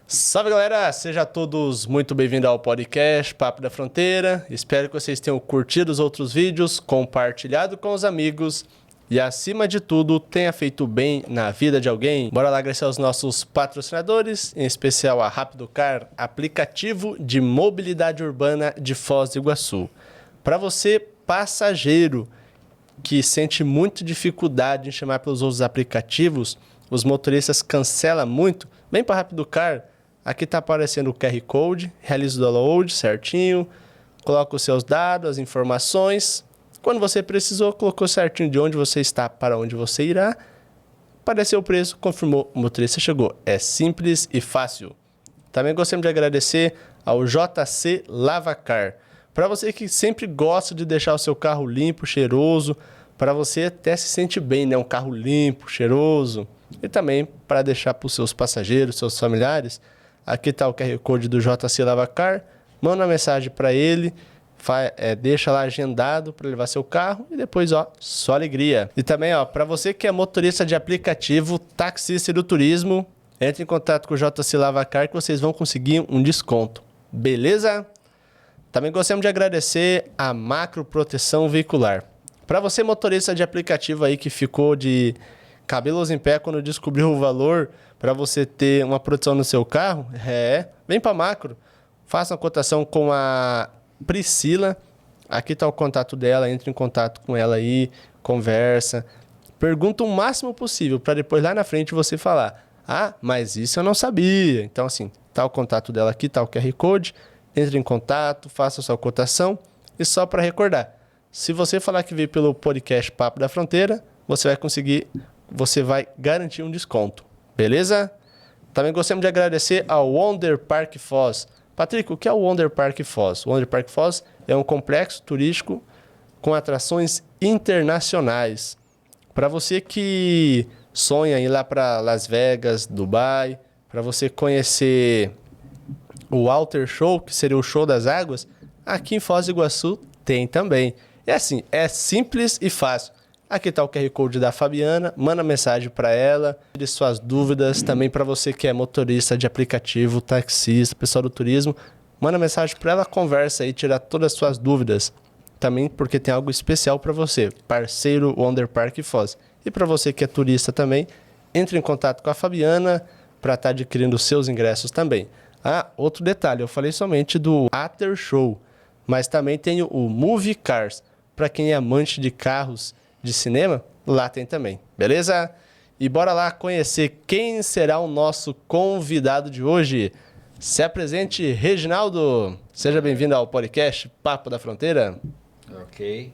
Salve galera, sejam todos muito bem-vindos ao podcast Papo da Fronteira. Espero que vocês tenham curtido os outros vídeos, compartilhado com os amigos e, acima de tudo, tenha feito bem na vida de alguém. Bora lá agradecer aos nossos patrocinadores, em especial a Rapidocar, aplicativo de mobilidade urbana de Foz do Iguaçu. Para você, passageiro, que sente muita dificuldade em chamar pelos outros aplicativos, os motoristas cancelam muito, vem para Rapidocar. Aqui está aparecendo o QR Code, realiza o download certinho, coloca os seus dados, as informações. Quando você precisou, colocou certinho de onde você está para onde você irá. Apareceu o preço, confirmou, o motorista chegou. É simples e fácil. Também gostaria de agradecer ao JC Lavacar. Para você que sempre gosta de deixar o seu carro limpo, cheiroso, para você até se sentir bem, né? Um carro limpo, cheiroso. E também para deixar para os seus passageiros, seus familiares. Aqui está o QR Code do JC Lavacar. Manda uma mensagem para ele, deixa lá agendado para levar seu carro e depois, só alegria. E também, para você que é motorista de aplicativo, taxista do turismo, entre em contato com o JC Lavacar que vocês vão conseguir um desconto. Beleza? Também gostaríamos de agradecer a Macro Proteção Veicular. Para você, motorista de aplicativo aí que ficou de cabelos em pé quando descobriu o valor para você ter uma proteção no seu carro, vem para Macro, faça uma cotação com a Priscila. Aqui está o contato dela, entre em contato com ela aí, conversa, pergunta o máximo possível para depois lá na frente você falar: mas isso eu não sabia. Então assim, tá o contato dela aqui, tá o QR Code, entre em contato, faça a sua cotação. E só para recordar, se você falar que veio pelo podcast Papo da Fronteira, você vai garantir um desconto, beleza? Também gostaríamos de agradecer ao Wonder Park Foz. Patrick, o que é o Wonder Park Foz? O Wonder Park Foz é um complexo turístico com atrações internacionais. Para você que sonha em ir lá para Las Vegas, Dubai, para você conhecer o Water Show, que seria o show das águas, aqui em Foz do Iguaçu tem também. É assim, é simples e fácil. Aqui está o QR Code da Fabiana, manda mensagem para ela, tire suas dúvidas. Também para você que é motorista de aplicativo, taxista, pessoal do turismo, manda mensagem para ela, conversa aí, tirar todas as suas dúvidas. Também porque tem algo especial para você, parceiro Wonder Park Foz. E para você que é turista também, entre em contato com a Fabiana para estar adquirindo seus ingressos também. Outro detalhe, eu falei somente do After Show, mas também tem o Movie Cars. Para quem é amante de carros de cinema, lá tem também, beleza? E bora lá conhecer quem será o nosso convidado de hoje. Se apresente, Reginaldo. Seja bem-vindo ao podcast Papo da Fronteira. Ok,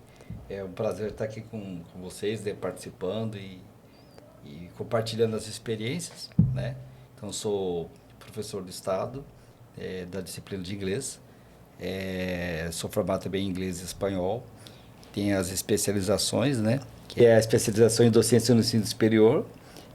é um prazer estar aqui com vocês, participando e compartilhando as experiências, né? Então, sou professor do Estado, da disciplina de inglês, sou formado também em inglês e espanhol. Tem as especializações, né? Que é a especialização em docência no ensino superior,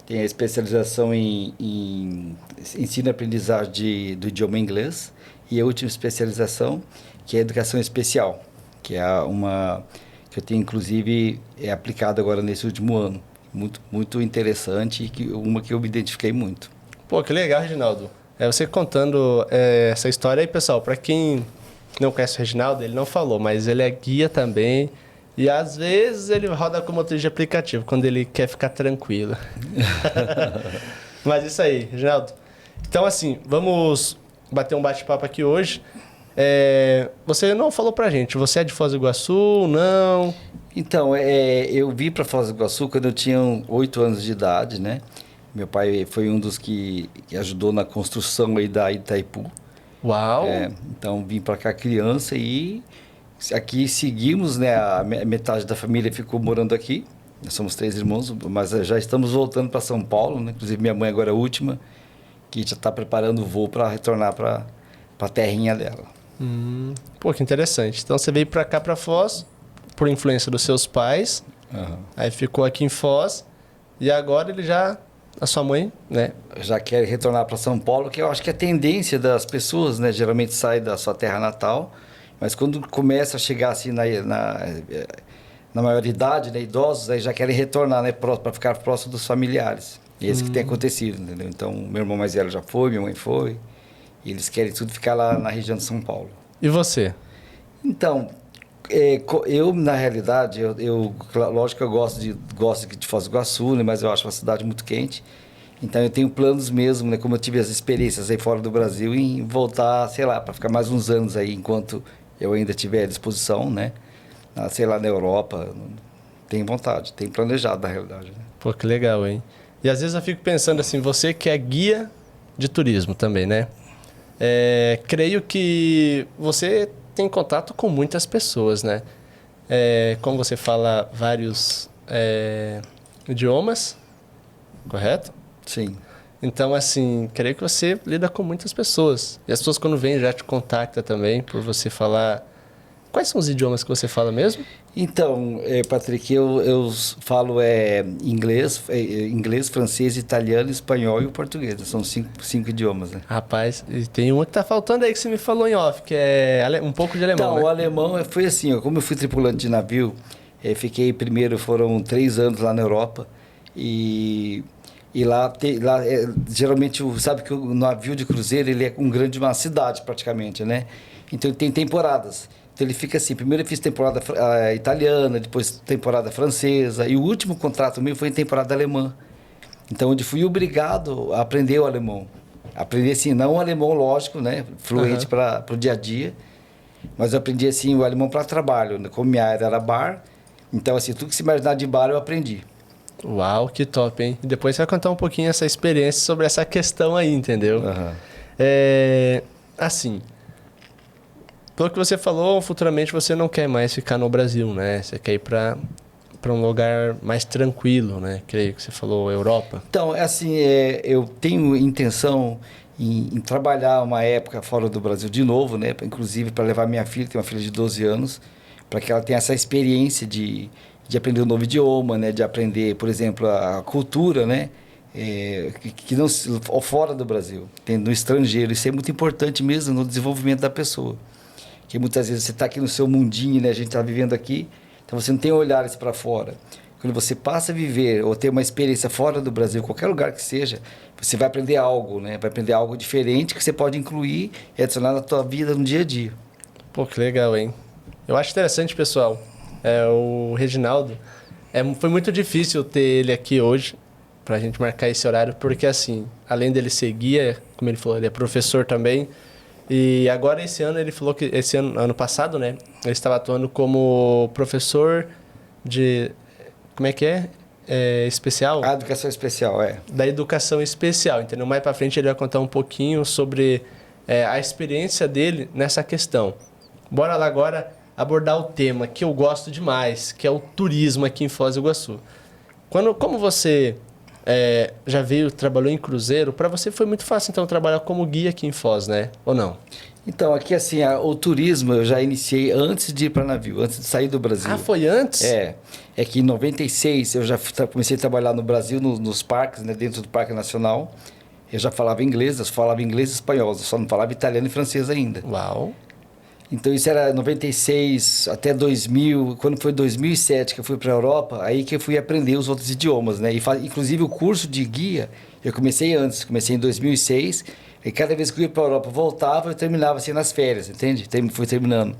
tem a especialização em ensino e aprendizagem do idioma inglês e a última especialização, que é a educação especial, que é uma que eu tenho, inclusive, aplicado agora nesse último ano. Muito, muito interessante e uma que eu me identifiquei muito. Pô, que legal, Reginaldo. Você contando essa história aí, pessoal, para quem não conhece o Reginaldo, ele não falou, mas ele é guia também. E às vezes ele roda com motorista de aplicativo, quando ele quer ficar tranquilo. Mas isso aí, Reginaldo. Então assim, vamos bater um bate-papo aqui hoje. Você não falou pra gente, você é de Foz do Iguaçu, não? Então, eu vim para Foz do Iguaçu quando eu tinha 8 anos de idade, né? Meu pai foi um dos que ajudou na construção aí da Itaipu. Uau! Então, vim para cá criança e aqui seguimos, né? A metade da família ficou morando aqui. Nós somos 3 irmãos, mas já estamos voltando para São Paulo, né? Inclusive, minha mãe agora é a última, que já está preparando o voo para retornar para a terrinha dela. Pô, que interessante. Então, você veio para cá, para Foz, por influência dos seus pais. Uhum. Aí ficou aqui em Foz. E agora a sua mãe, né? Já quer retornar para São Paulo, que eu acho que é a tendência das pessoas, né? Geralmente sai da sua terra natal, mas quando começa a chegar assim na maioridade, né? Idosos, aí já querem retornar, né? Para ficar próximo dos familiares. E esse que tem acontecido, entendeu? Então, meu irmão mais velho já foi, minha mãe foi. E eles querem tudo ficar lá na região de São Paulo. E você? Então, eu na realidade, lógico que eu gosto de Foz do Iguaçu, né, mas eu acho uma cidade muito quente. Então eu tenho planos mesmo, né, como eu tive as experiências aí fora do Brasil, em voltar, sei lá, para ficar mais uns anos aí, enquanto eu ainda tiver à disposição, né? Sei lá, na Europa. Tenho vontade, tenho planejado na realidade. Né? Pô, que legal, hein? E às vezes eu fico pensando assim, você que é guia de turismo também, né? Creio que você tem contato com muitas pessoas, né? Como você fala vários idiomas, correto? Sim. Então, assim, creio que você lida com muitas pessoas. E as pessoas quando vêm já te contactam também por você falar... Quais são os idiomas que você fala mesmo? Então, Patrick, eu falo inglês, francês, italiano, espanhol e o português. São cinco idiomas, né? Rapaz, e tem uma que tá faltando aí que você me falou em off, que é um pouco de alemão, Então, né? o alemão foi assim, ó, como eu fui tripulante de navio, fiquei primeiro, foram 3 anos lá na Europa e lá, geralmente, sabe que o navio de cruzeiro, ele é uma cidade praticamente, né? Então, tem temporadas. Então ele fica assim, primeiro eu fiz temporada italiana, depois temporada francesa, e o último contrato meu foi em temporada alemã. Então onde fui obrigado a aprender o alemão. Aprender assim, não o alemão lógico, né, fluente para o dia a dia, mas eu aprendi assim o alemão para trabalho, né? Como minha área era bar, então assim, tudo que se imaginar de bar eu aprendi. Uau, que top, hein? E depois você vai contar um pouquinho essa experiência sobre essa questão aí, entendeu? Assim, pelo que você falou, futuramente você não quer mais ficar no Brasil, né? Você quer ir para um lugar mais tranquilo, né? Creio que você falou Europa. Então, assim, eu tenho intenção em trabalhar uma época fora do Brasil de novo, né? Inclusive para levar minha filha, tem uma filha de 12 anos, para que ela tenha essa experiência de aprender um novo idioma, né? De aprender, por exemplo, a cultura, né? Que não fora do Brasil, no estrangeiro. Isso é muito importante mesmo no desenvolvimento da pessoa. Que muitas vezes você está aqui no seu mundinho, né? A gente está vivendo aqui, então você não tem olhares para fora. Quando você passa a viver ou ter uma experiência fora do Brasil, qualquer lugar que seja, você vai aprender algo, né? Vai aprender algo diferente que você pode incluir e adicionar na tua vida no dia a dia. Pô, que legal, hein? Eu acho interessante, pessoal. O Reginaldo, foi muito difícil ter ele aqui hoje para a gente marcar esse horário, porque assim, além dele ser guia, como ele falou, ele é professor também. E agora esse ano ele falou que ano passado, né, ele estava atuando como professor de como é que é? Especial? A educação especial, Da educação especial, entendeu? Mais para frente ele vai contar um pouquinho sobre a experiência dele nessa questão. Bora lá agora abordar o tema que eu gosto demais, que é o turismo aqui em Foz do Iguaçu. Como você já trabalhou em cruzeiro, para você foi muito fácil então trabalhar como guia aqui em Foz, né? Ou não? Então, aqui assim, o turismo eu já iniciei antes de ir para navio, antes de sair do Brasil. Ah, foi antes? É que em 96 eu já comecei a trabalhar no Brasil, nos parques, né, dentro do Parque Nacional. Eu já falava inglês, e espanhol, eu só não falava italiano e francês ainda. Uau! Então isso era 96 até 2000, quando foi 2007 que eu fui para a Europa, aí que eu fui aprender os outros idiomas, né? Inclusive o curso de guia, eu comecei antes, comecei em 2006, e cada vez que eu ia para a Europa, voltava, eu terminava assim nas férias, entende? Fui terminando.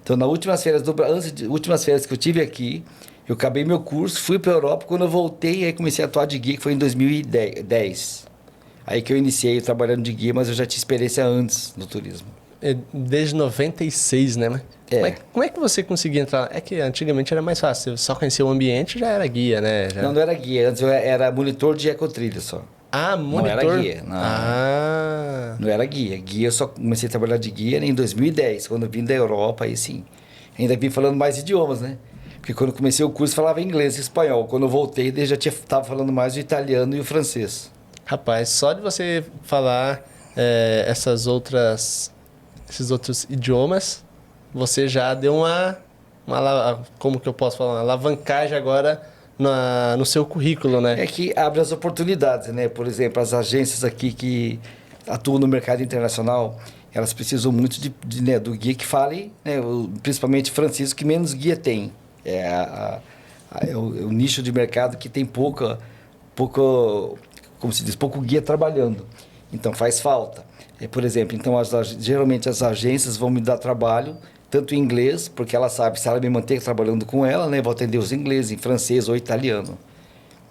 Então nas últimas férias que eu tive aqui, eu acabei meu curso, fui para a Europa, quando eu voltei, aí comecei a atuar de guia, que foi em 2010. Aí que eu iniciei trabalhando de guia, mas eu já tinha experiência antes no turismo. Desde 96, né? Como é que você conseguia entrar? É que antigamente era mais fácil. Você só conhecia o ambiente já era guia, né? Não era guia. Antes eu era monitor de ecotrilha só. Ah, monitor? Não era guia. Não. Não era guia. Guia eu só comecei a trabalhar de guia em 2010, quando eu vim da Europa, aí sim. Ainda vim falando mais idiomas, né? Porque quando eu comecei o curso falava inglês e espanhol. Quando eu voltei, já estava falando mais o italiano e o francês. Rapaz, só de você falar esses outros idiomas, você já deu como que eu posso falar, uma alavancagem agora no seu currículo, né? É que abre as oportunidades, né? Por exemplo, as agências aqui que atuam no mercado internacional, elas precisam muito do guia que fale, né? Principalmente francês, que menos guia tem. É o nicho de mercado que tem pouco como se diz, pouco guia trabalhando. Então faz falta. Por exemplo, então geralmente as agências vão me dar trabalho, tanto em inglês, porque ela sabe, se ela me manter trabalhando com ela, né, eu vou atender os ingleses, em francês ou italiano.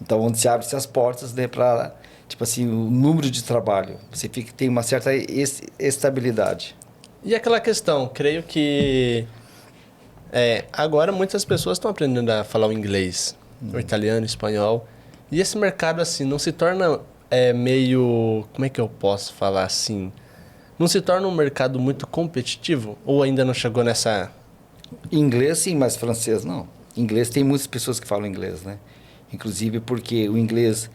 Então, onde se abre-se as portas, né, para, tipo assim, o número de trabalho. Você tem uma certa estabilidade. E aquela questão, creio que agora muitas pessoas estão aprendendo a falar o inglês, o italiano, o espanhol. E esse mercado, assim, não se torna meio... Como é que eu posso falar assim? Não se torna um mercado muito competitivo? Ou ainda não chegou nessa... Inglês, sim, mas francês, não. Inglês, tem muitas pessoas que falam inglês, né? Inclusive porque o inglês,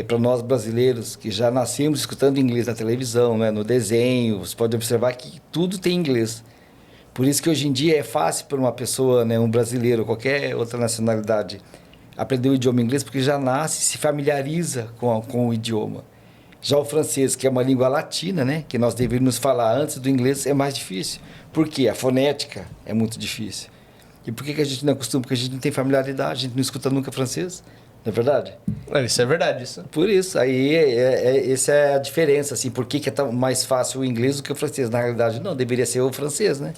para nós brasileiros, que já nascemos escutando inglês na televisão, né? No desenho, você pode observar que tudo tem inglês. Por isso que hoje em dia é fácil para uma pessoa, né, um brasileiro, qualquer outra nacionalidade, aprender o idioma inglês, porque já nasce, se familiariza com o idioma. Já o francês, que é uma língua latina, né, que nós deveríamos falar antes do inglês, é mais difícil. Por quê? A fonética é muito difícil. E por que a gente não acostuma? Porque a gente não tem familiaridade, a gente não escuta nunca francês. Não é verdade? Isso é verdade, isso. Por isso, aí essa é a diferença, assim, por que é tão mais fácil o inglês do que o francês? Na realidade, não, deveria ser o francês, né?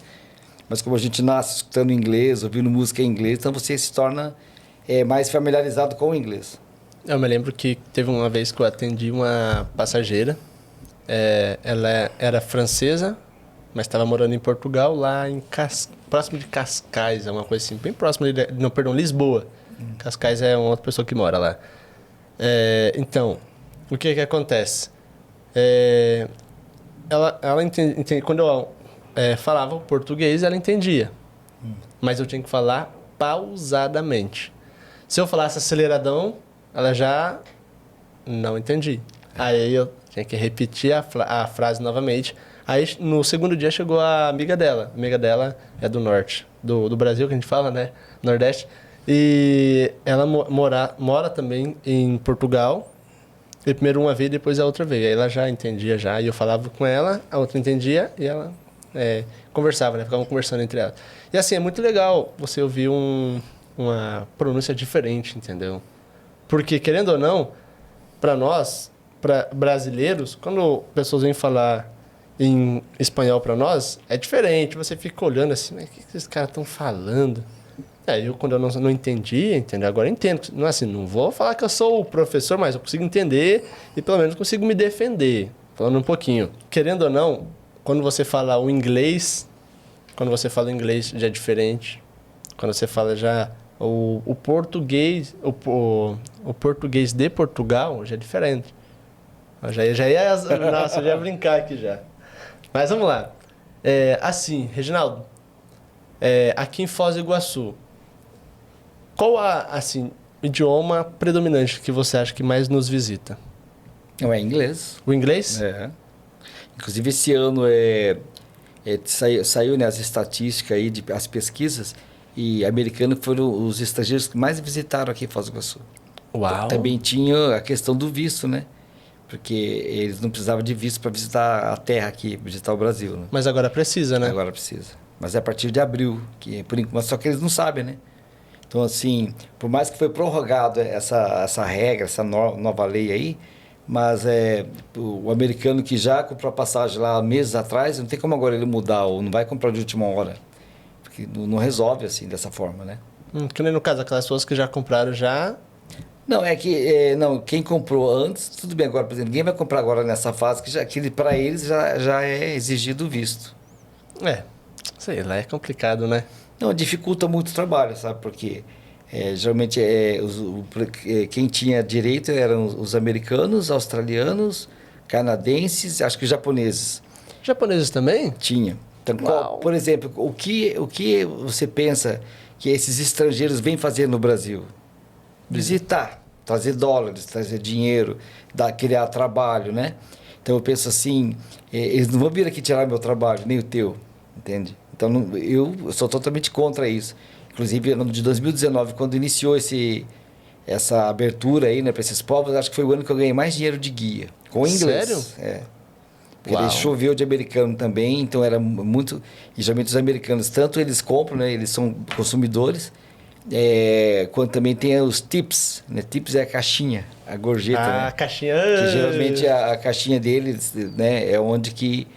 Mas como a gente nasce escutando inglês, ouvindo música em inglês, então você se torna mais familiarizado com o inglês. Eu me lembro que teve uma vez que eu atendi uma passageira. Ela era francesa, mas estava morando em Portugal, lá em próximo de Cascais, alguma coisa assim, bem próximo de... Não, perdão, Lisboa. Cascais é uma outra pessoa que mora lá. Então, o que acontece? Ela entende, quando eu falava o português, ela entendia. Mas eu tinha que falar pausadamente. Se eu falasse aceleradão, ela já não entendia. Aí eu tinha que repetir a frase novamente. Aí no segundo dia chegou a amiga dela. A amiga dela é do norte, do Brasil, que a gente fala, né? Nordeste. E ela mora também em Portugal. E primeiro uma vez, depois a outra vez. Aí ela já entendia já. E eu falava com ela, a outra entendia e ela conversava, né? Ficavam conversando entre elas. E assim, é muito legal você ouvir uma pronúncia diferente, entendeu? Porque, querendo ou não, para nós, para brasileiros, quando pessoas vêm falar em espanhol para nós, é diferente. Você fica olhando assim, mas o que esses caras estão falando? Eu, quando eu não entendia, entendeu? Agora eu entendo. Não, assim, não vou falar que eu sou o professor, mas eu consigo entender e pelo menos consigo me defender. Falando um pouquinho. Querendo ou não, quando você fala o inglês, já é diferente. Quando você fala já o português, o português de Portugal já é diferente. Nossa, já ia brincar aqui já. Mas vamos lá. Assim, Reginaldo, aqui em Foz do Iguaçu, qual o idioma predominante que você acha que mais nos visita? Não é inglês. O inglês? Inclusive, esse ano saiu, né, as estatísticas aí, as pesquisas, e americanos foram os estrangeiros que mais visitaram aqui em Foz do Iguaçu. Uau! Também tinha a questão do visto, né? Porque eles não precisavam de visto para visitar a terra aqui, visitar o Brasil. Né? Mas agora precisa, né? Agora precisa. Mas é a partir de abril, por enquanto, só que eles não sabem, né? Então, assim, por mais que foi prorrogado essa regra, essa nova lei aí, mas o americano que já comprou a passagem lá meses atrás, não tem como agora ele mudar ou não vai comprar de última hora. Porque não resolve assim, dessa forma, né? Que nem no caso, aquelas pessoas que já compraram já... Não, quem comprou antes, tudo bem agora, por exemplo, ninguém vai comprar agora nessa fase, que para eles já é exigido o visto. Sei lá, é complicado, né? Não, dificulta muito o trabalho, sabe? Porque geralmente quem tinha direito eram os americanos, australianos, canadenses, acho que japoneses. Japoneses também? Tinha. Então, por exemplo, o que você pensa que esses estrangeiros vêm fazer no Brasil? Visitar, trazer dólares, trazer dinheiro, criar trabalho, né? Então eu penso assim, eles não vão vir aqui tirar meu trabalho, nem o teu, entende? Então eu sou totalmente contra isso. Inclusive, no ano de 2019, quando iniciou essa abertura aí, né, para esses povos, acho que foi o ano que eu ganhei mais dinheiro de guia, com inglês. Sério? Porque ele choveu de americano também, então era muito... E geralmente os americanos, tanto eles compram, né, eles são consumidores, Quando também tem os tips, né? Tips é a caixinha, a gorjeta, Ah, né? a caixinha. Que geralmente a caixinha deles, né? É onde que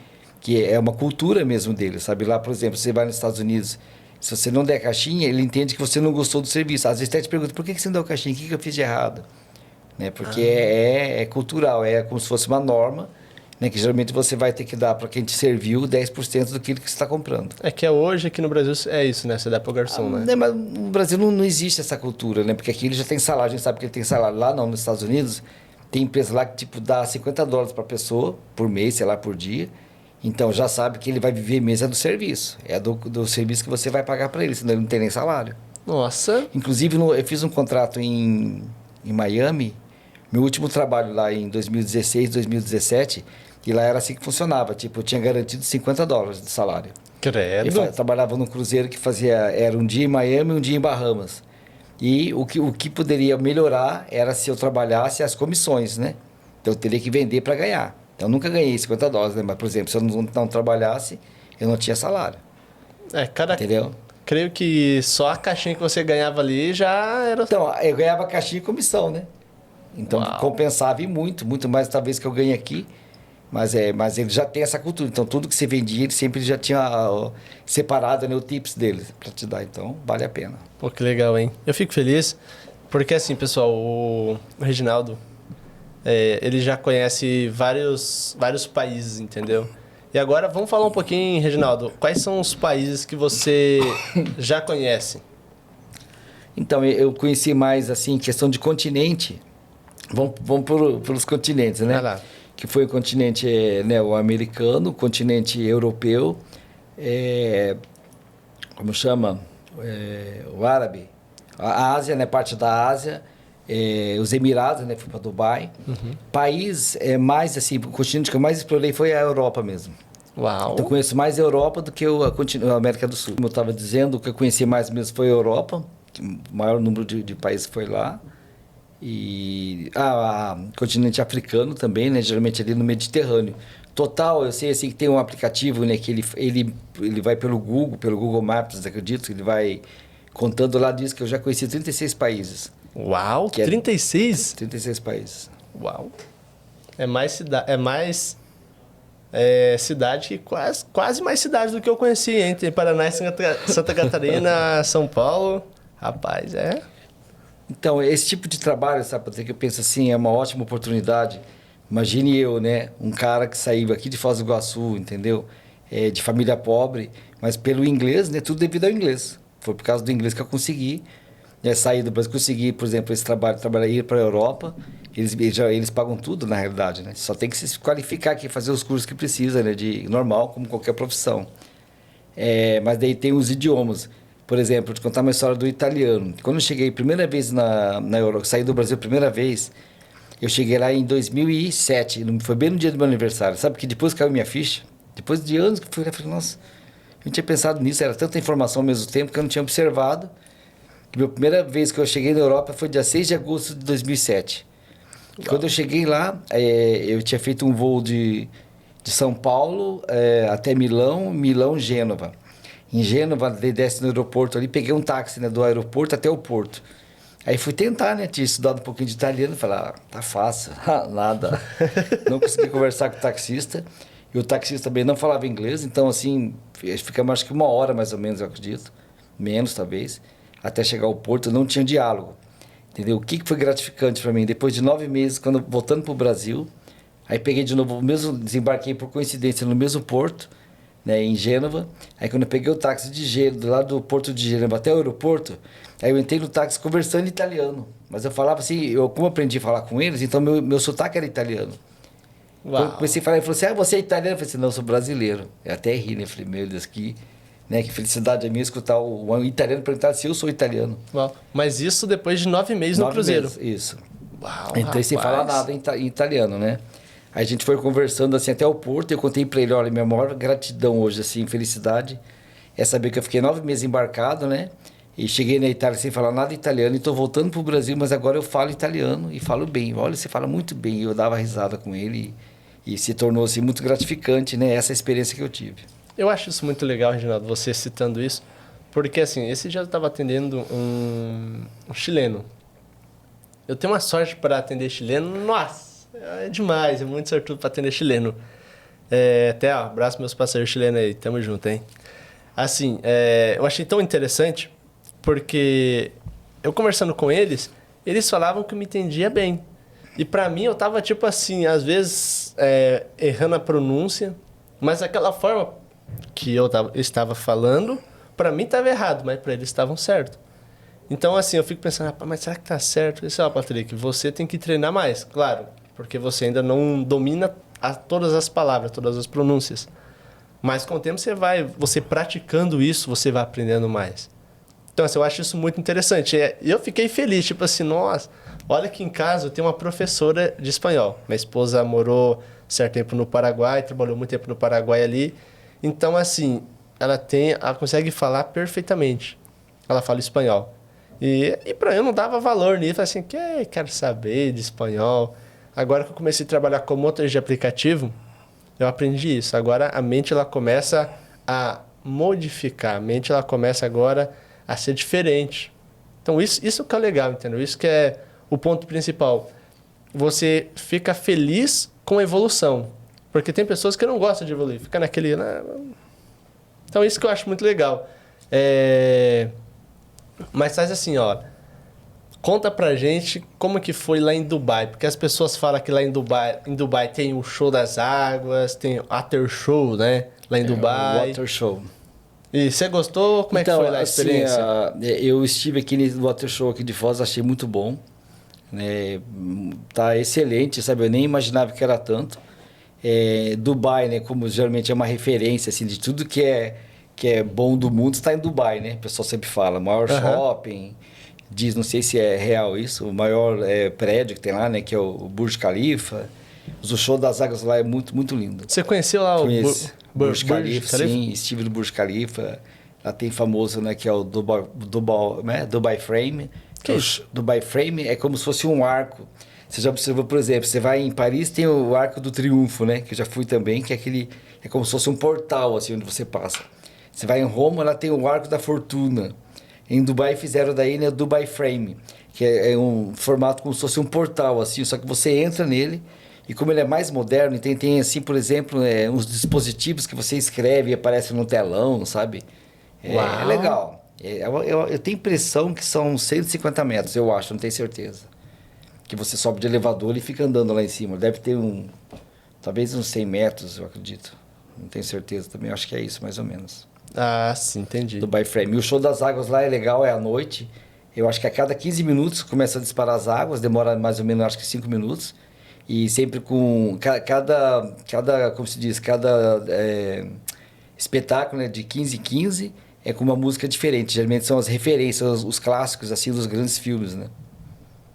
é uma cultura mesmo deles, sabe? Lá, por exemplo, você vai nos Estados Unidos, se você não der a caixinha, ele entende que você não gostou do serviço. Às vezes até te pergunta, por que você não deu a caixinha? O que eu fiz de errado? Né? Porque é cultural, é como se fosse uma norma, né? Que geralmente você vai ter que dar para quem te serviu 10% do que você está comprando. É que hoje aqui no Brasil é isso, né? Você dá pro garçom, né? Mas no Brasil não existe essa cultura, né? Porque aqui ele já tem salário, a gente sabe que ele tem salário. Lá não, nos Estados Unidos, tem empresa lá que tipo dá $50 para pessoa por mês, sei lá, por dia. Então já sabe que ele vai viver mês do serviço. É do serviço que você vai pagar para ele, senão ele não tem nem salário. Nossa. Inclusive, eu fiz um contrato em Miami, meu último trabalho lá em 2016, 2017, e lá era assim que funcionava. Tipo, eu tinha garantido $50 de salário. Credo. Eu trabalhava num cruzeiro que era um dia em Miami e um dia em Bahamas. E o que poderia melhorar era se eu trabalhasse as comissões, né? Então eu teria que vender para ganhar. Então eu nunca ganhei $50, né? Mas, por exemplo, se eu não trabalhasse, eu não tinha salário. Entendeu? Creio que só a caixinha que você ganhava ali já era. Então, eu ganhava caixinha e comissão, né? Então compensava e muito mais talvez que eu ganhe aqui. Mas ele já tem essa cultura. Então, tudo que você vendia, ele sempre já tinha separado, né, o tips dele para te dar. Então, vale a pena. Pô, que legal, hein? Eu fico feliz porque, assim, pessoal, o Reginaldo, ele já conhece vários países, entendeu? E agora, vamos falar um pouquinho, Reginaldo, quais são os países que você já conhece? Então, eu conheci mais, assim, questão de continente. Vamos pelos continentes, né? Vai lá. Que foi o continente né, o americano, o continente europeu, como chama? O árabe, a Ásia, né, parte da Ásia, os Emirados, né, fui para Dubai. País mais assim, o continente que eu mais explorei foi a Europa mesmo. Uau! Então eu conheço mais a Europa do que a América do Sul. Como eu estava dizendo, o que eu conheci mais mesmo foi a Europa, que o maior número de países foi lá. E continente africano também, né? Geralmente ali no Mediterrâneo. Total, eu sei assim que tem um aplicativo, né? Que ele vai pelo Google Maps, acredito, ele vai contando lá, diz que eu já conheci 36 países. Uau, 36? 36 países. Uau. É mais cidade que quase mais cidade do que eu conheci, hein? Tem Paraná, Santa Catarina, São Paulo. Rapaz, Então, esse tipo de trabalho, sabe, Patrick, eu penso assim, é uma ótima oportunidade. Imagine eu, né, um cara que saiu aqui de Foz do Iguaçu, entendeu? De família pobre, mas pelo inglês, né, tudo devido ao inglês. Foi por causa do inglês que eu consegui sair do Brasil, consegui, por exemplo, esse trabalhar ir para a Europa. Eles pagam tudo, na realidade, né? Só tem que se qualificar aqui, fazer os cursos que precisa, né, de normal, como qualquer profissão. Mas daí tem os idiomas. Por exemplo, vou te contar uma história do italiano. Quando eu cheguei a primeira vez na Europa, saí do Brasil a primeira vez, eu cheguei lá em 2007, foi bem no dia do meu aniversário. Sabe que depois caiu minha ficha? Depois de anos que fui lá, falei, nossa, eu não tinha pensado nisso, era tanta informação ao mesmo tempo que eu não tinha observado. A minha primeira vez que eu cheguei na Europa foi dia 6 de agosto de 2007. Quando eu cheguei lá, eu tinha feito um voo de São Paulo até Milão, Gênova. Em Gênova, desce no aeroporto ali, peguei um táxi, né, do aeroporto até o porto. Aí fui tentar, né, tinha estudado um pouquinho de italiano, falei, tá fácil, nada. Não consegui conversar com o taxista, e o taxista também não falava inglês, então assim, ficamos acho que 1 hora mais ou menos, eu acredito, menos talvez, até chegar ao porto, não tinha diálogo, entendeu? O que foi gratificante para mim? Depois de 9 meses, quando voltando para o Brasil, aí peguei de novo, desembarquei por coincidência no mesmo porto, né, em Gênova. Aí quando eu peguei o táxi de Gênova, lá do porto de Gênova até o aeroporto, aí eu entrei no táxi conversando em italiano. Mas eu falava assim, como aprendi a falar com eles, então meu sotaque era italiano. Uau. Eu comecei a falar, ele falou assim, você é italiano? Eu falei assim, não, eu sou brasileiro. Eu até ri, né? Eu falei, meu Deus, que felicidade a minha escutar um italiano perguntar se eu sou italiano. Uau. Mas isso depois de 9 meses no cruzeiro. Meses, isso. Uau, Entrei sem falar nada em italiano, né? Aí a gente foi conversando assim até o porto, eu contei para ele, olha, minha maior gratidão hoje, assim, felicidade, é saber que eu fiquei 9 meses embarcado, né? E cheguei na Itália sem falar nada italiano e estou voltando para o Brasil, mas agora eu falo italiano e falo bem. Olha, você fala muito bem. E eu dava risada com ele e se tornou assim, muito gratificante, né? Essa experiência que eu tive. Eu acho isso muito legal, Reginaldo, você citando isso, Porque assim, esse dia eu estava atendendo um chileno. Eu tenho uma sorte para atender chileno, nossa, é demais, é muito sortudo para atender chileno. Até, ó, abraço meus parceiros chilenos aí, tamo junto, hein? Assim, eu achei tão interessante, porque eu conversando com eles, eles falavam que eu me entendia bem. E para mim, eu tava tipo assim, às vezes errando a pronúncia, mas aquela forma que eu estava falando, para mim estava errado, mas para eles estavam certo. Então, assim, eu fico pensando, rapaz, mas será que tá certo? Isso, ó, Patrick, você tem que treinar mais, claro, porque você ainda não domina todas as palavras, todas as pronúncias. Mas com o tempo você praticando isso, você vai aprendendo mais. Então, assim, eu acho isso muito interessante. E eu fiquei feliz, tipo assim, nossa, olha que em casa eu tenho uma professora de espanhol. Minha esposa morou certo tempo no Paraguai, trabalhou muito tempo no Paraguai ali. Então, assim, ela consegue falar perfeitamente. Ela fala espanhol. E para eu não dava valor nisso, assim, quero saber de espanhol. Agora que eu comecei a trabalhar como motorista de aplicativo, eu aprendi isso. Agora a mente ela começa a modificar, a mente ela começa agora a ser diferente. Então isso que é legal, entendeu? Isso que é o ponto principal. Você fica feliz com a evolução, porque tem pessoas que não gostam de evoluir, fica naquele... Então isso que eu acho muito legal. Mas faz assim, ó. Conta pra gente como que foi lá em Dubai. Porque as pessoas falam que lá em Dubai tem o show das águas, tem o after show, né? Lá em Dubai. O water show. E você gostou? Como então, é que foi lá a experiência? Eu estive aqui no water show aqui de Foz, achei muito bom. Né? Tá excelente, sabe? Eu nem imaginava que era tanto. Dubai, né? Como geralmente é uma referência assim, de tudo que é bom do mundo, está em Dubai, né? O pessoal sempre fala, maior shopping, diz, não sei se é real isso, o maior prédio que tem lá, né? Que é o Burj Khalifa. O show das águas lá é muito, muito lindo. Você conheceu lá o Burj Khalifa? Sim, estive no Burj Khalifa. Lá tem famoso, né? Que é o Dubai Frame. Que isso? Dubai Frame é como se fosse um arco. Você já observou, por exemplo, você vai em Paris, tem o Arco do Triunfo, né? Que eu já fui também, que é como se fosse um portal, assim, onde você passa. Você vai em Roma, lá tem o Arco da Fortuna. Em Dubai fizeram daí, né, o Dubai Frame, que é um formato como se fosse um portal, assim, só que você entra nele e como ele é mais moderno, tem assim, por exemplo, uns dispositivos que você escreve e aparece no telão, sabe? É legal. Eu tenho impressão que são 150 metros, eu acho, não tenho certeza. Que você sobe de elevador e fica andando lá em cima. Deve ter talvez uns 100 metros, eu acredito. Não tenho certeza também, eu acho que é isso, mais ou menos. Ah, sim, entendi. Dubai Frame. E o show das águas lá é legal, é à noite. Eu acho que a cada 15 minutos começa a disparar as águas, demora mais ou menos, acho que 5 minutos. E sempre com como se diz, cada espetáculo, né, de 15 em 15 é com uma música diferente. Geralmente são as referências, os clássicos, assim, dos grandes filmes, né?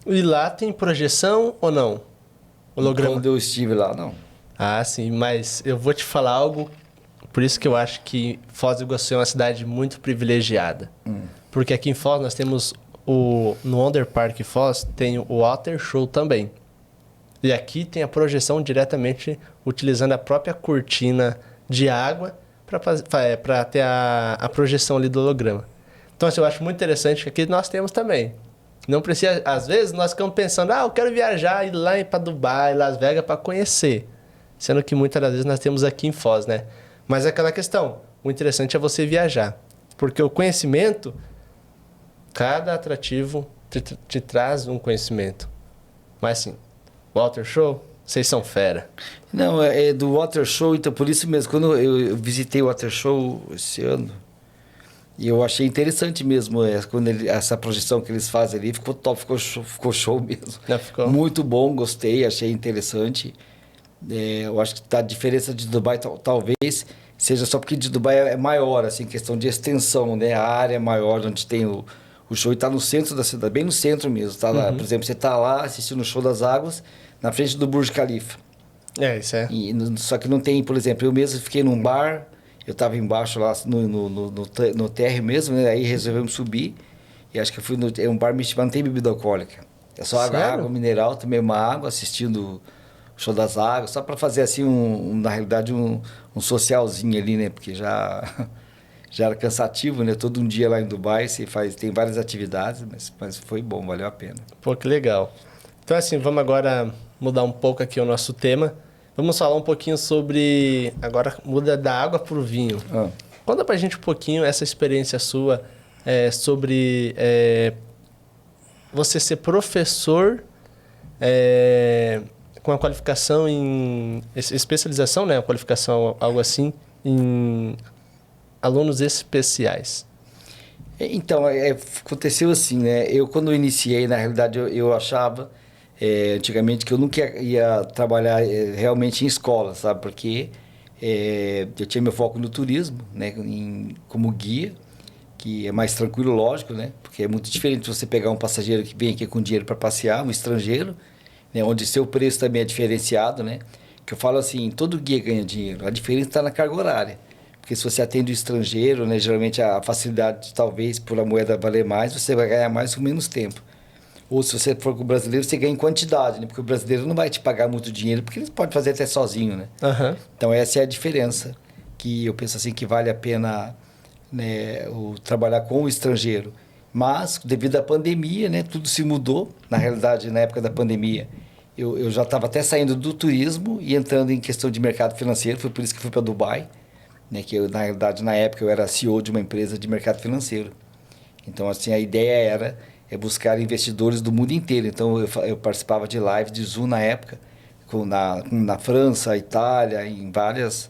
E lá tem projeção ou não? Holograma? Quando eu estive lá, não. Ah, sim, mas eu vou te falar algo, por isso que eu acho que Foz do Iguaçu é uma cidade muito privilegiada. Porque aqui em Foz nós temos no Wonder Park Foz tem o Water Show também. E aqui tem a projeção diretamente utilizando a própria cortina de água para ter a projeção ali do holograma. Então, assim, eu acho muito interessante que aqui nós temos também. Não precisa, às vezes nós ficamos pensando, eu quero viajar, ir lá para Dubai, Las Vegas para conhecer. Sendo que muitas das vezes nós temos aqui em Foz, né? Mas é aquela questão, o interessante é você viajar. Porque o conhecimento, cada atrativo te traz um conhecimento. Mas assim, Water Show, vocês são fera. Não, é do Water Show, então por isso mesmo, quando eu visitei o Water Show esse ano, e eu achei interessante mesmo, quando essa projeção que eles fazem ali, ficou top, ficou show mesmo. Ficou. Muito bom, gostei, achei interessante. Eu acho que a diferença de Dubai talvez seja só porque de Dubai é maior, assim, questão de extensão, né? A área é maior onde tem o show e está no centro da cidade, bem no centro mesmo. Tá lá, por exemplo, você está lá assistindo o show das águas na frente do Burj Khalifa. Isso é. Só que não tem, por exemplo, eu mesmo fiquei num bar, eu estava embaixo lá no térreo mesmo, né? Aí resolvemos subir e acho que eu fui um bar mexicano, não tem bebida alcoólica. É só água mineral, tomei uma água assistindo o show das águas, só para fazer assim, na realidade, um socialzinho ali, né? Porque já já era cansativo, né? Todo um dia lá em Dubai, tem várias atividades, mas foi bom, valeu a pena. Pô, que legal. Então, assim, vamos agora mudar um pouco aqui o nosso tema. Vamos falar um pouquinho sobre... Agora muda da água para o vinho. Conta pra gente um pouquinho essa experiência sua sobre você ser professor com a qualificação em... Especialização, né? A qualificação, algo assim, em alunos especiais. Então, aconteceu assim, né? Eu, quando eu iniciei, na realidade, eu achava, antigamente, que eu nunca ia trabalhar realmente em escola, sabe? Porque eu tinha meu foco no turismo, né? Como guia, que é mais tranquilo, lógico, né? Porque é muito diferente você pegar um passageiro que vem aqui com dinheiro para passear, um estrangeiro, né? Onde seu preço também é diferenciado, né? Que eu falo assim, todo guia ganha dinheiro, a diferença está na carga horária. Porque se você atende o estrangeiro, né, geralmente a facilidade, talvez, por a moeda valer mais, você vai ganhar mais com menos tempo. Ou se você for com o brasileiro, você ganha em quantidade, né? Porque o brasileiro não vai te pagar muito dinheiro, porque ele pode fazer até sozinho, né? Uhum. Então, essa é a diferença, que eu penso assim que vale a pena, né, trabalhar com o estrangeiro. Mas, devido à pandemia, né, tudo se mudou. Na realidade, na época da pandemia, eu já estava até saindo do turismo e entrando em questão de mercado financeiro, foi por isso que fui para Dubai. Né, que eu, na realidade, na época, eu era CEO de uma empresa de mercado financeiro. Então, assim, a ideia é buscar investidores do mundo inteiro. Então, eu participava de lives de Zoom na época, na França, Itália, em várias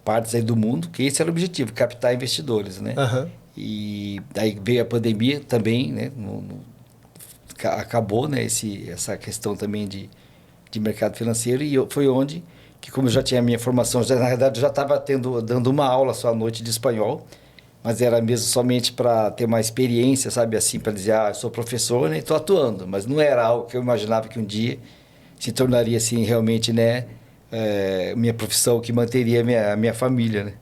partes aí do mundo, que esse era o objetivo, captar investidores, né? Uhum. E aí veio a pandemia também, né? Acabou, né, essa questão também de mercado financeiro e foi onde... que como eu já tinha a minha formação, na verdade eu já estava dando uma aula só à noite de espanhol, mas era mesmo somente para ter uma experiência, sabe, assim, para dizer, eu sou professor, né, estou atuando, mas não era algo que eu imaginava que um dia se tornaria, assim, realmente, né, minha profissão que manteria a minha família, né.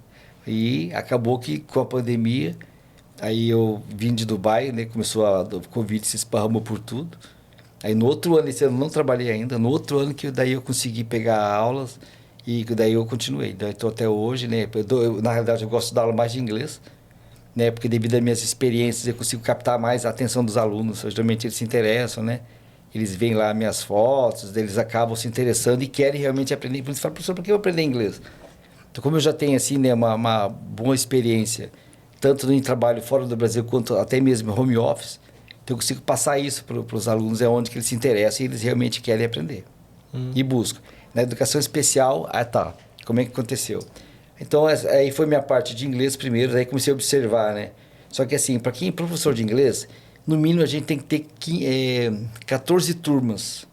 E acabou que com a pandemia, aí eu vim de Dubai, né, o Covid se esparramou por tudo. Aí no outro ano, esse ano eu não trabalhei ainda, no outro ano que daí eu consegui pegar aulas e daí eu continuei. Daí estou até hoje, né? Na realidade eu gosto de dar aula mais de inglês, né? Porque devido às minhas experiências eu consigo captar mais a atenção dos alunos. Geralmente eles se interessam, né? Eles veem lá minhas fotos, eles acabam se interessando e querem realmente aprender. Por isso falam, professor, por que eu aprender inglês? Então como eu já tenho assim, né, uma boa experiência, tanto em trabalho fora do Brasil quanto até mesmo home office, então, eu consigo passar isso para os alunos, é onde que eles se interessam e eles realmente querem aprender. E buscam. Na educação especial, como é que aconteceu? Então, aí foi minha parte de inglês primeiro, aí comecei a observar, né? Só que assim, para quem é professor de inglês, no mínimo a gente tem que ter 14 turmas.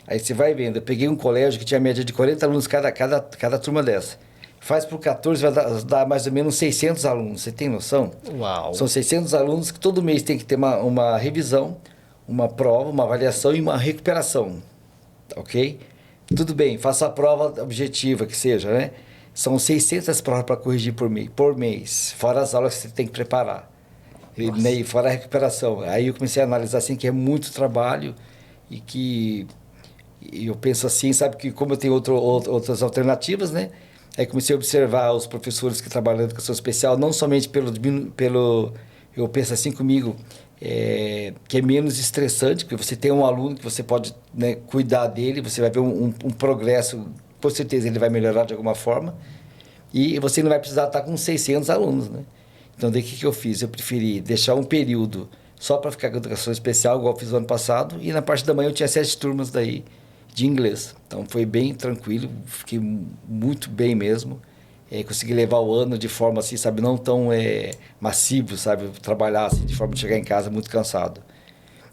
Aí você vai vendo, eu peguei um colégio que tinha média de 40 alunos cada turma dessa. Faz por 14, vai dar mais ou menos 600 alunos, você tem noção? Uau! São 600 alunos que todo mês tem que ter uma revisão, uma prova, uma avaliação e uma recuperação, ok? Tudo bem, faça a prova objetiva que seja, né? São 600 provas para corrigir por mês, fora as aulas que você tem que preparar. E fora a recuperação. Aí eu comecei a analisar assim que é muito trabalho e que eu penso assim, sabe, que como eu tenho outras alternativas, né? Aí comecei a observar os professores que trabalham na educação especial, não somente eu penso assim comigo, que é menos estressante, porque você tem um aluno que você pode, né, cuidar dele, você vai ver um progresso, com certeza ele vai melhorar de alguma forma, e você não vai precisar estar com 600 alunos, né? Então, daí o que eu fiz? Eu preferi deixar um período só para ficar com educação especial, igual eu fiz no ano passado, e na parte da manhã eu tinha 7 turmas daí, de inglês. Então foi bem tranquilo, fiquei muito bem mesmo. Consegui levar o ano de forma assim, sabe, não tão massivo, sabe, trabalhar assim, de forma de chegar em casa muito cansado.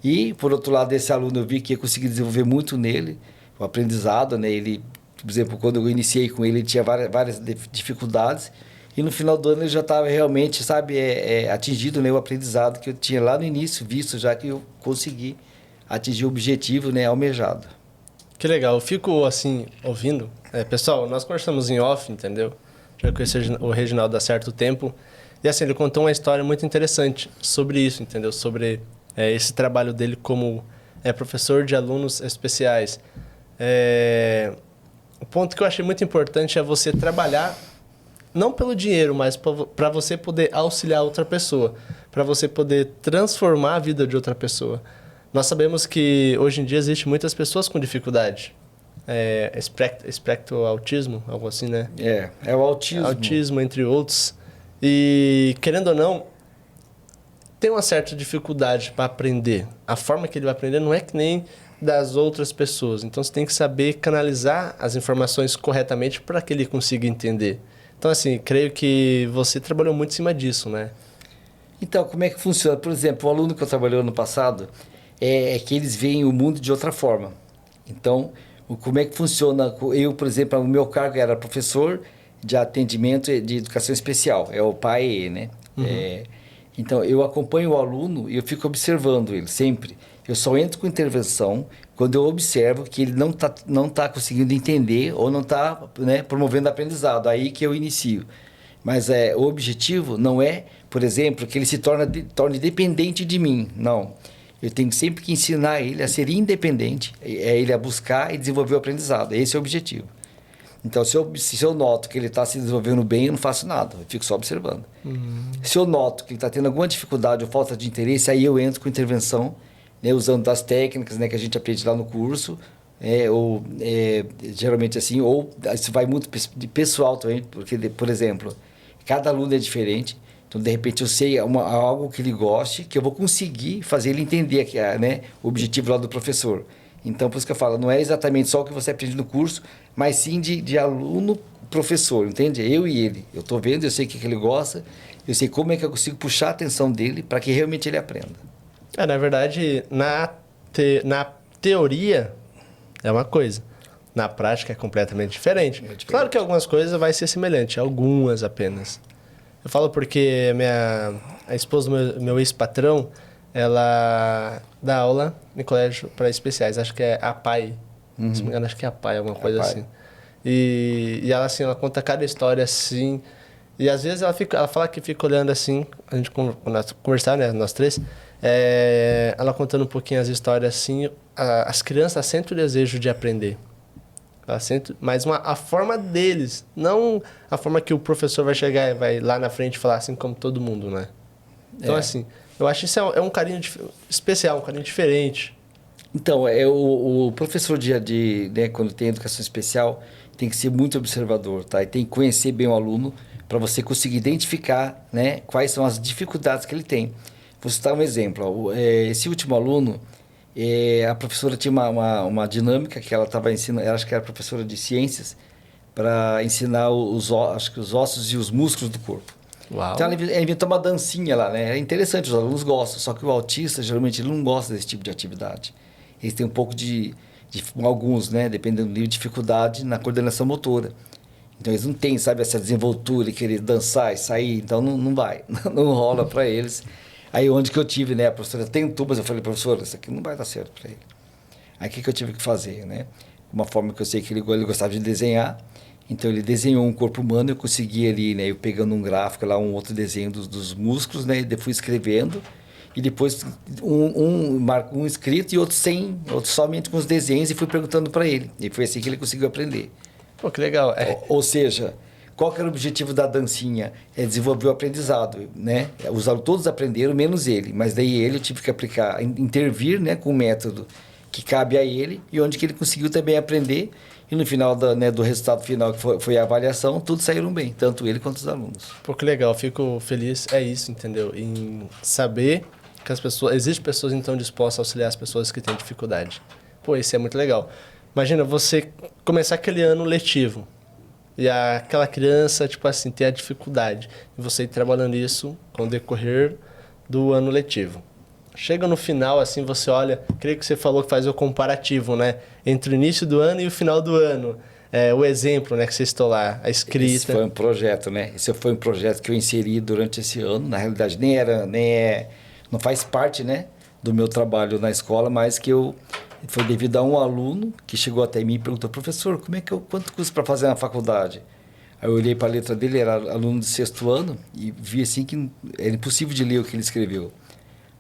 E, por outro lado, esse aluno eu vi que eu consegui desenvolver muito nele, o aprendizado, né, ele, por exemplo, quando eu iniciei com ele, ele tinha várias dificuldades, e no final do ano ele já estava realmente, sabe, atingido, né, o aprendizado que eu tinha lá no início, visto já que eu consegui atingir o objetivo, né, almejado. Que legal, eu fico assim, ouvindo. Pessoal, nós conversamos em off, entendeu? Já conheci o Reginaldo há certo tempo. E assim, ele contou uma história muito interessante sobre isso, entendeu? Sobre esse trabalho dele como professor de alunos especiais. O ponto que eu achei muito importante é você trabalhar não pelo dinheiro, mas para você poder auxiliar outra pessoa, para você poder transformar a vida de outra pessoa. Nós sabemos que hoje em dia existe muitas pessoas com dificuldade. Espectro autismo, algo assim, né? É o autismo. Autismo, entre outros. E, querendo ou não, tem uma certa dificuldade para aprender. A forma que ele vai aprender não é que nem das outras pessoas. Então, você tem que saber canalizar as informações corretamente para que ele consiga entender. Então, assim, creio que você trabalhou muito em cima disso, né? Então, como é que funciona? Por exemplo, o aluno que eu trabalhei no passado é que eles veem o mundo de outra forma. Então, como é que funciona? Eu, por exemplo, o meu cargo era professor de atendimento de educação especial, é o PAE, né? Então, eu acompanho o aluno e eu fico observando ele sempre. Eu só entro com intervenção quando eu observo que ele não tá conseguindo entender ou não está, né, promovendo aprendizado. Aí que eu inicio. Mas o objetivo não é, por exemplo, que ele se torne dependente de mim. Não. Eu tenho sempre que ensinar ele a ser independente, ele a buscar e desenvolver o aprendizado. Esse é o objetivo. Então, se eu noto que ele está se desenvolvendo bem, eu não faço nada, eu fico só observando. Se eu noto que ele está tendo alguma dificuldade ou falta de interesse, aí eu entro com intervenção, né, usando das técnicas, né, que a gente aprende lá no curso, geralmente assim, ou isso vai muito de pessoal também, porque, por exemplo, cada aluno é diferente. Então, de repente, eu sei algo que ele goste, que eu vou conseguir fazer ele entender, né, o objetivo lá do professor. Então, por isso que eu falo, não é exatamente só o que você aprende no curso, mas sim de aluno-professor, entende? Eu e ele. Eu estou vendo, eu sei o que ele gosta, eu sei como é que eu consigo puxar a atenção dele para que realmente ele aprenda. Na verdade, na teoria é uma coisa. Na prática é completamente diferente. Claro que algumas coisas vai ser semelhante, algumas apenas. Eu falo porque a esposa do meu ex-patrão, ela dá aula em colégio para especiais. Acho que é a PAI. Se não me engano, acho que é a PAI, alguma coisa assim. E ela, assim, ela conta cada história assim. E às vezes ela fala que fica olhando assim, a gente conversar, né, nós três, ela contando um pouquinho as histórias assim, as crianças sentem o desejo de aprender. Mas a forma deles, não a forma que o professor vai chegar e vai lá na frente falar assim como todo mundo, né? Então, assim, eu acho que isso é um carinho especial, um carinho diferente. Então, o professor né, quando tem educação especial, tem que ser muito observador, tá? E tem que conhecer bem o aluno para você conseguir identificar, né, quais são as dificuldades que ele tem. Vou citar um exemplo. Esse último aluno, a professora tinha uma dinâmica que ela estava ensinando, ela acho que era professora de ciências, para ensinar os ossos e os músculos do corpo. Uau. Então ela inventou uma dancinha lá, né? É interessante, os alunos gostam, só que o autista geralmente ele não gosta desse tipo de atividade. Eles têm um pouco alguns, né, dependendo do nível de dificuldade na coordenação motora. Então eles não têm, sabe, essa desenvoltura e querer dançar e sair, então não vai, não rola para eles. Aí onde que eu tive, né, a professora tentou, mas eu falei, professora, isso aqui não vai dar certo para ele. Aí o que eu tive que fazer, né? Uma forma que eu sei que ele gostava de desenhar, então ele desenhou um corpo humano, eu consegui ali, né, eu pegando um gráfico lá, um outro desenho dos músculos, né, e fui escrevendo, e depois um escrito e outro sem, outro somente com os desenhos, e fui perguntando para ele. E foi assim que ele conseguiu aprender. Pô, que legal. Ou seja, qual que era o objetivo da dancinha? É desenvolver o aprendizado, né? Todos aprenderam, menos ele. Mas daí eu tive que aplicar, intervir, né, com o método que cabe a ele e onde que ele conseguiu também aprender. E no final do resultado final, que foi a avaliação, todos saíram bem, tanto ele quanto os alunos. Pô, que legal. Fico feliz. É isso, entendeu? Em saber que existem pessoas então dispostas a auxiliar as pessoas que têm dificuldade. Pô, isso é muito legal. Imagina você começar aquele ano letivo e aquela criança, tipo assim, ter a dificuldade. E você ir trabalhando isso com o decorrer do ano letivo. Chega no final, assim, você olha... Creio que você falou que faz o comparativo, né? Entre o início do ano e o final do ano. O exemplo, né, que você citou lá, a escrita. Esse foi um projeto, né? Esse foi um projeto que eu inseri durante esse ano. Na realidade, não faz parte, né, do meu trabalho na escola, mas que foi devido a um aluno que chegou até mim e perguntou, professor, quanto custa para fazer na faculdade? Aí eu olhei para a letra dele, era aluno de 6º ano, e vi assim que era impossível de ler o que ele escreveu.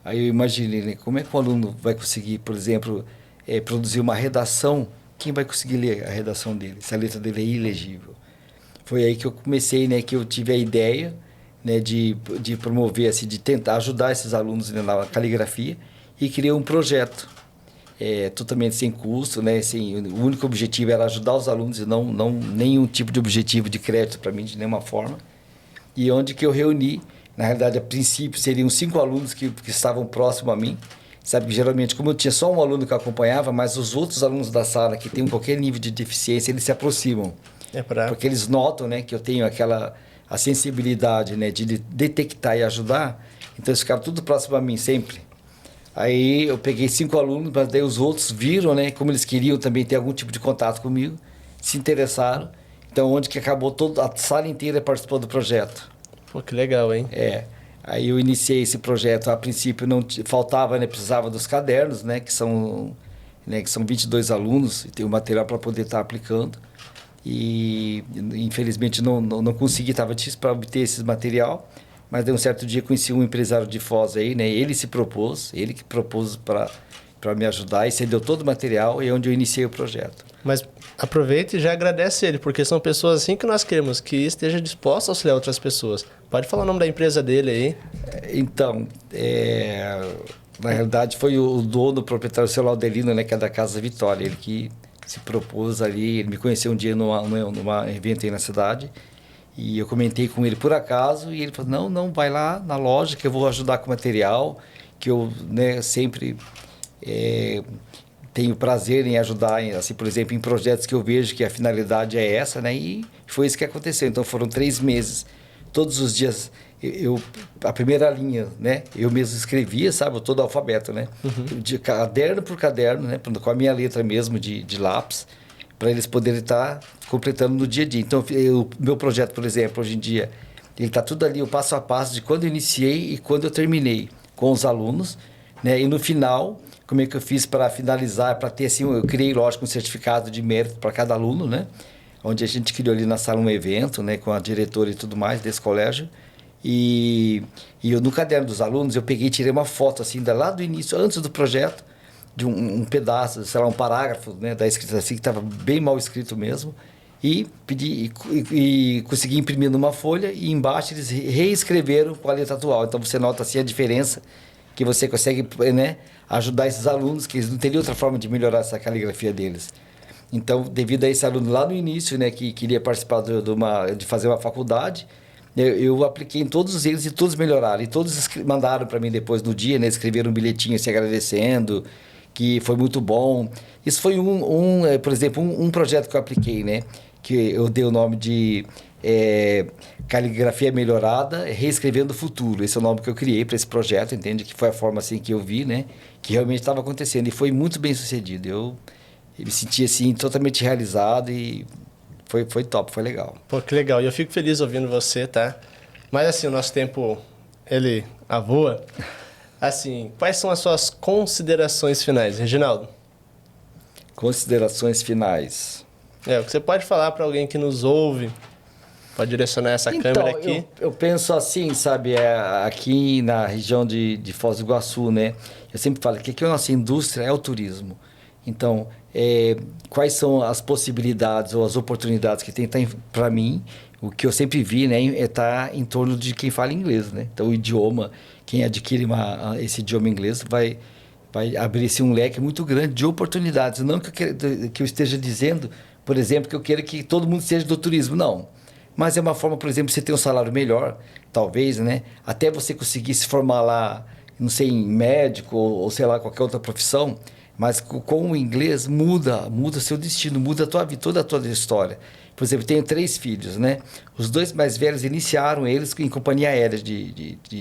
Aí eu imaginei, né, como é que o aluno vai conseguir, por exemplo, produzir uma redação? Quem vai conseguir ler a redação dele, se a letra dele é ilegível? Foi aí que eu comecei, né, que eu tive a ideia, né, de promover, assim, de tentar ajudar esses alunos, né, na caligrafia, e criei um projeto totalmente sem custo, né, sem, o único objetivo era ajudar os alunos e não nenhum tipo de objetivo de crédito para mim, de nenhuma forma. E onde que eu reuni, na realidade, a princípio, seriam 5 alunos que estavam próximos a mim. Sabe que geralmente, como eu tinha só um aluno que eu acompanhava, mas os outros alunos da sala que têm qualquer nível de deficiência, eles se aproximam. Porque eles notam, né, que eu tenho a sensibilidade, né, de detectar e ajudar. Então, eles ficaram tudo próximo a mim sempre. Aí eu peguei 5 alunos, mas daí os outros viram, né, como eles queriam também ter algum tipo de contato comigo, se interessaram. Então, onde que acabou toda a sala inteira participou do projeto. Pô, que legal, hein? Aí eu iniciei esse projeto, a princípio não faltava, né, precisava dos cadernos, né, que são 22 alunos e tem o material para poder estar aplicando. E infelizmente não consegui, estava difícil para obter esse material, mas de um certo dia conheci um empresário de Foz aí, né, ele que propôs para me ajudar e cedeu todo o material e é onde eu iniciei o projeto. Mas aproveita e já agradece ele, porque são pessoas assim que nós queremos, que esteja disposto a auxiliar outras pessoas. Pode falar o nome da empresa dele aí. Então, na realidade foi o dono, o proprietário, o seu Laudelino, né, que é da Casa Vitória, ele que se propôs ali, ele me conheceu um dia numa evento aí na cidade, e eu comentei com ele por acaso, e ele falou, não, vai lá na loja que eu vou ajudar com material, que eu, né, sempre tenho prazer em ajudar, assim, por exemplo, em projetos que eu vejo que a finalidade é essa, né, e foi isso que aconteceu. Então foram 3 meses, todos os dias a primeira linha, né, eu mesmo escrevia, sabe, todo o alfabeto, né, de caderno por caderno, né, com a minha letra mesmo de lápis, para eles poderem estar completando no dia a dia. Então, meu projeto, por exemplo, hoje em dia, ele está tudo ali, o passo a passo de quando eu iniciei e quando eu terminei com os alunos, né, e no final, como é que eu fiz para finalizar, para ter assim, eu criei, lógico, um certificado de mérito para cada aluno, né, onde a gente criou ali na sala um evento, né, com a diretora e tudo mais desse colégio. E eu, no caderno dos alunos, eu peguei e tirei uma foto, assim, lá do início, antes do projeto, de um pedaço, sei lá, um parágrafo, né, da escrita assim, que estava bem mal escrito mesmo, e pedi e consegui imprimir numa folha, e embaixo eles reescreveram com a letra atual. Então, você nota, assim, a diferença, que você consegue, né, ajudar esses alunos, que eles não teriam outra forma de melhorar essa caligrafia deles. Então, devido a esse aluno lá no início, né, que queria participar de fazer uma faculdade, eu apliquei em todos eles e todos melhoraram. E todos mandaram para mim depois no dia, né? Escreveram um bilhetinho se agradecendo, que foi muito bom. Isso foi por exemplo, um projeto que eu apliquei, né? Que eu dei o nome de Caligrafia Melhorada, Reescrevendo o Futuro. Esse é o nome que eu criei para esse projeto, entende? Que foi a forma assim que eu vi, né? Que realmente estava acontecendo. E foi muito bem sucedido. Eu me senti assim, totalmente realizado e... Foi top, foi legal. Pô, que legal. E eu fico feliz ouvindo você, tá? Mas assim, o nosso tempo, ele voa. Assim, quais são as suas considerações finais, Reginaldo? Considerações finais. O que você pode falar para alguém que nos ouve? Pode direcionar essa câmera aqui. Eu penso assim, sabe, aqui na região de Foz do Iguaçu, né? Eu sempre falo que aqui a nossa indústria é o turismo. Então, quais são as possibilidades ou as oportunidades que tem para mim? O que eu sempre vi, né, é estar em torno de quem fala inglês, né? Então, o idioma, quem adquire esse idioma inglês vai abrir-se um leque muito grande de oportunidades. Não que eu esteja dizendo, por exemplo, que eu queira que todo mundo seja do turismo, não. Mas é uma forma, por exemplo, de você ter um salário melhor, talvez, né? Até você conseguir se formar lá, não sei, em médico ou sei lá, qualquer outra profissão. Mas com o inglês muda seu destino, muda a tua vida, toda a tua história. Por exemplo, eu tenho 3 filhos, né? Os 2 mais velhos iniciaram eles em companhia aérea,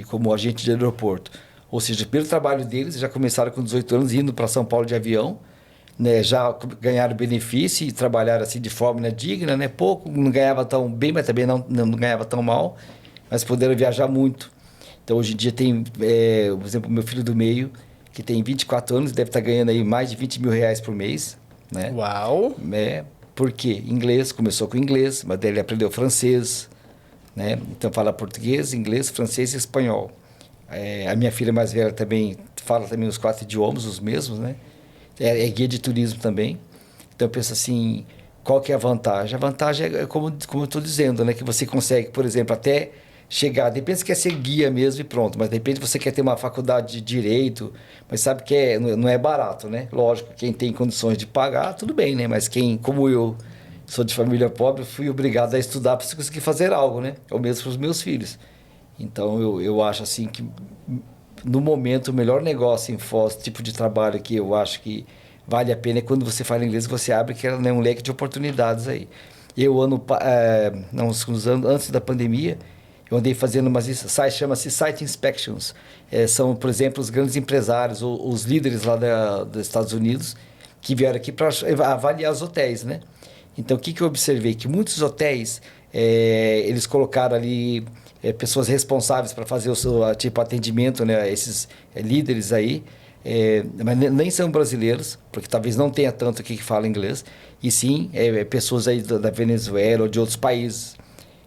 como agente de aeroporto. Ou seja, pelo trabalho deles, já começaram com 18 anos indo para São Paulo de avião, né? Já ganharam benefício e trabalharam assim de forma, né, digna, né? Pouco, não ganhava tão bem, mas também não ganhava tão mal, mas puderam viajar muito. Então, hoje em dia tem, por exemplo, meu filho do meio, que tem 24 anos, deve estar ganhando aí mais de 20 mil reais por mês, né? Uau! Por quê? Inglês, começou com inglês, mas daí ele aprendeu francês, né? Então fala português, inglês, francês e espanhol. A minha filha mais velha também fala também os 4 idiomas, os mesmos, né? É guia de turismo também. Então eu penso assim, Qual que é a vantagem? A vantagem é como eu estou dizendo, né? Que você consegue, por exemplo, até chegar, de repente você quer ser guia mesmo e pronto, mas de repente você quer ter uma faculdade de direito, mas sabe que não é barato, né? Lógico, quem tem condições de pagar, tudo bem, né? Mas quem, como eu, sou de família pobre, fui obrigado a estudar para conseguir fazer algo, né? Ou mesmo para os meus filhos. Então eu acho assim que no momento o melhor negócio em Foz, tipo de trabalho que eu acho que vale a pena é quando você fala inglês, você abre que é um leque de oportunidades aí. Eu uns anos antes da pandemia, eu andei fazendo chama-se Site Inspections. São, por exemplo, os grandes empresários, os líderes lá dos Estados Unidos, que vieram aqui para avaliar os hotéis, né? Então, o que eu observei? Que muitos hotéis, eles colocaram ali pessoas responsáveis para fazer o seu atendimento, né? Esses líderes aí, mas nem são brasileiros, porque talvez não tenha tanto aqui que fala inglês, e sim pessoas aí da Venezuela ou de outros países.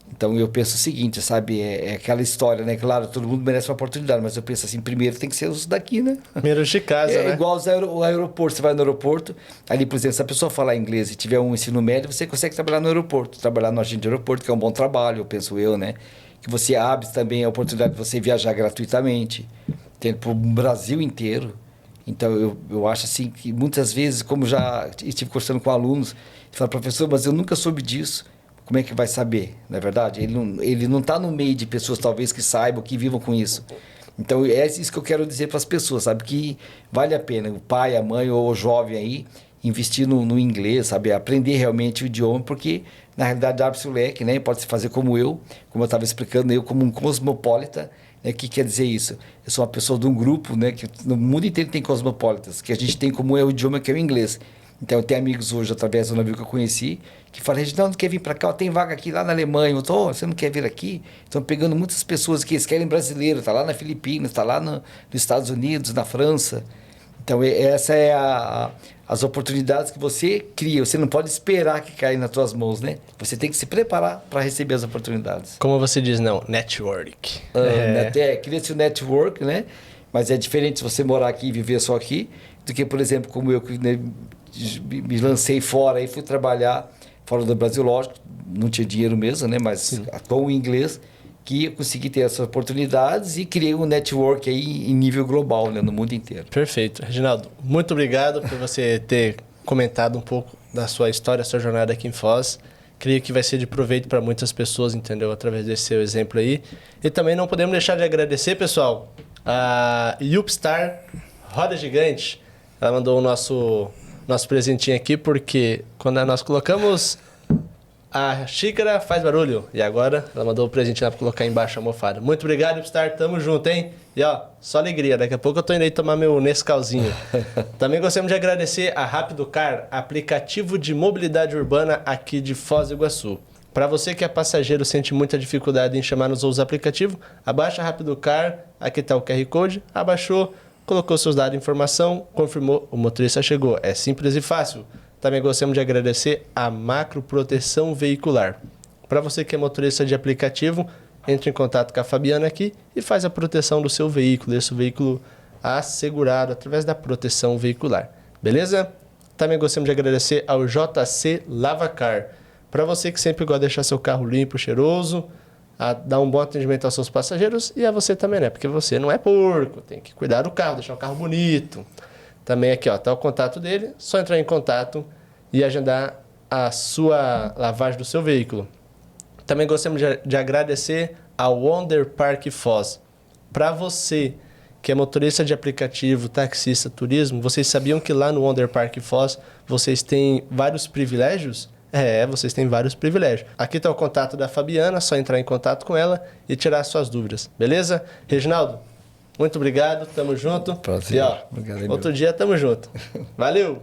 Então eu penso o seguinte, sabe, aquela história, né? Claro, todo mundo merece uma oportunidade, mas eu penso assim, primeiro tem que ser os daqui, né? Primeiro de casa, né? É igual o aeroporto, você vai no aeroporto, ali, por exemplo, se a pessoa falar inglês e tiver um ensino médio, você consegue trabalhar no aeroporto, trabalhar no agente de aeroporto, que é um bom trabalho, eu penso eu, né? Que você abre também a oportunidade de você viajar gratuitamente, para o Brasil inteiro. Então, eu acho assim que muitas vezes, como já estive conversando com alunos, fala, professor, mas eu nunca soube disso. Como é que vai saber, não é verdade? Ele não está no meio de pessoas, talvez, que saibam, que vivam com isso. Então, é isso que eu quero dizer para as pessoas, sabe? Que vale a pena o pai, a mãe ou o jovem aí investir no inglês, sabe? Aprender realmente o idioma, porque, na realidade, abre-se o leque, né? Pode-se fazer como eu estava explicando, eu como um cosmopolita. O que quer dizer isso? Eu sou uma pessoa de um grupo, né? Que no mundo inteiro tem cosmopolitas, que a gente tem como o idioma que é o inglês. Então, eu tenho amigos hoje, através do navio que eu conheci, que falam, Reginaldo, quer vir para cá? Tem vaga aqui lá na Alemanha. Eu tô, você não quer vir aqui? Estão pegando muitas pessoas que eles querem brasileiro, está lá na Filipinas, está lá nos Estados Unidos, na França. Então, essa é as oportunidades que você cria. Você não pode esperar que caia nas suas mãos, né? Você tem que se preparar para receber as oportunidades. Como você diz, não, network. Cria-se o network, né? Mas é diferente se você morar aqui e viver só aqui, do que, por exemplo, como eu, né, me lancei fora e fui trabalhar fora do Brasil, lógico, não tinha dinheiro mesmo, né? Mas com o inglês, que eu consegui ter essas oportunidades e criei um network aí em nível global, né? No mundo inteiro. Perfeito. Reginaldo, muito obrigado por você ter comentado um pouco da sua história, da sua jornada aqui em Foz. Creio que vai ser de proveito para muitas pessoas, entendeu? Através desse seu exemplo aí. E também não podemos deixar de agradecer, pessoal, a Yupstar Roda Gigante. Ela mandou o nosso presentinho aqui, porque quando nós colocamos a xícara, faz barulho. E agora ela mandou o presentinho lá para colocar embaixo a almofada. Muito obrigado, Yupstar. Tamo junto, hein? E ó, só alegria. Daqui a pouco eu tô indo aí tomar meu Nescauzinho. Também gostaríamos de agradecer a Rápido Car, aplicativo de mobilidade urbana aqui de Foz do Iguaçu. Para você que é passageiro, sente muita dificuldade em chamar nos outros aplicativos, abaixa a Rápido Car, aqui está o QR Code, abaixou, colocou seus dados de informação, confirmou, o motorista chegou. É simples e fácil. Também gostaríamos de agradecer a Macro Proteção Veicular. Para você que é motorista de aplicativo, entre em contato com a Fabiana aqui e faz a proteção do seu veículo, esse veículo assegurado através da proteção veicular. Beleza? Também gostaríamos de agradecer ao JC Lavacar. Para você que sempre gosta de deixar seu carro limpo, cheiroso, a dar um bom atendimento aos seus passageiros e a você também, né? Porque você não é porco, tem que cuidar do carro, deixar o carro bonito. Também aqui, ó, tá o contato dele, só entrar em contato e agendar a sua lavagem do seu veículo. Também gostaríamos de agradecer ao Wonder Park Foz. Para você que é motorista de aplicativo, taxista, turismo, vocês sabiam que lá no Wonder Park Foz vocês têm vários privilégios? Vocês têm vários privilégios. Aqui está o contato da Fabiana, só entrar em contato com ela e tirar suas dúvidas, beleza? Reginaldo, muito obrigado, tamo junto. Prazer. E ó, obrigado, outro dia tamo junto. Valeu!